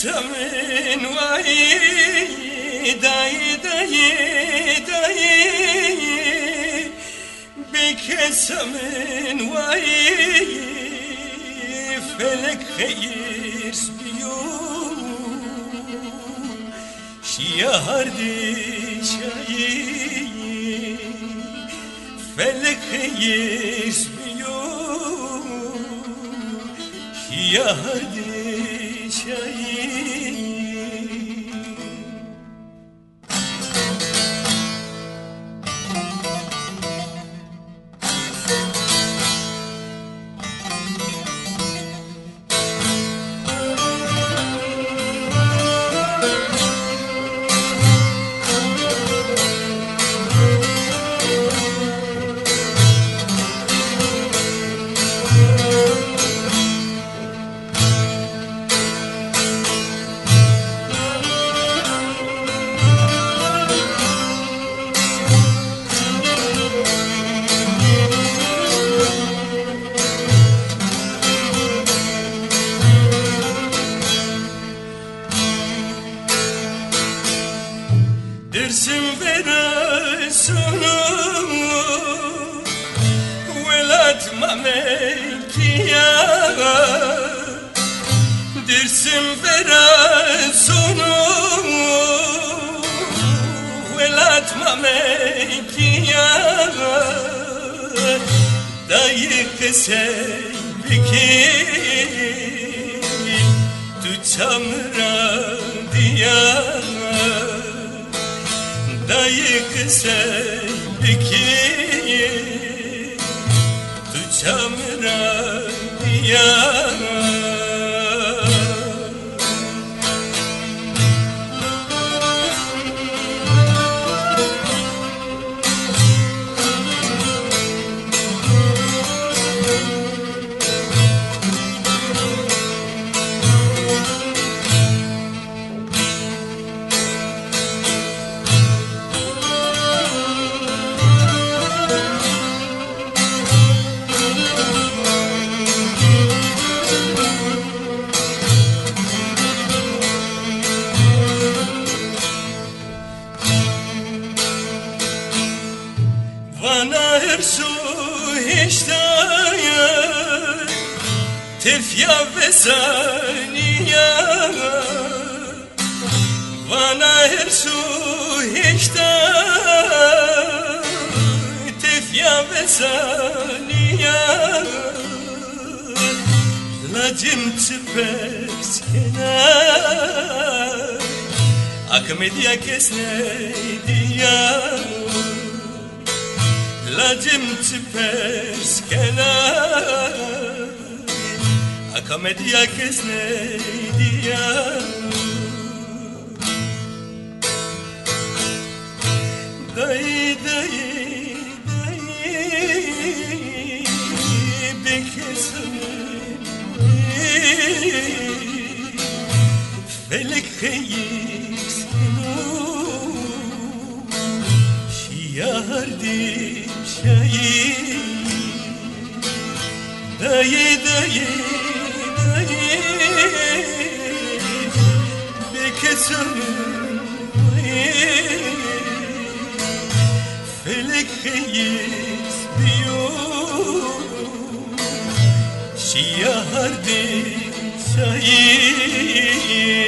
بکسمن وای دای دای دای بکسمن وای فلک خیرس بیو شیار دیشایی فلک خیرس بیو شیار دیشایی درسم برسونو ولات مملكية درسم برسونو ولات مملكية دايق سيبكي تتمرا ديانا دایک سیبکی تو چمرا دیانا Bana her su iştaya tefya ve saniye Bana her su iştaya tefya ve saniye Lacım çıpers kenar Akmediya kesne diya Lacım çıpers kenar Akamediya kesne diya Dayı dayı dayı Bekesinin Felek kıyısını Şiyardim şayi Dayı dayı dayı Bekesinin Felek kıyıs biyo Şiyardim şayi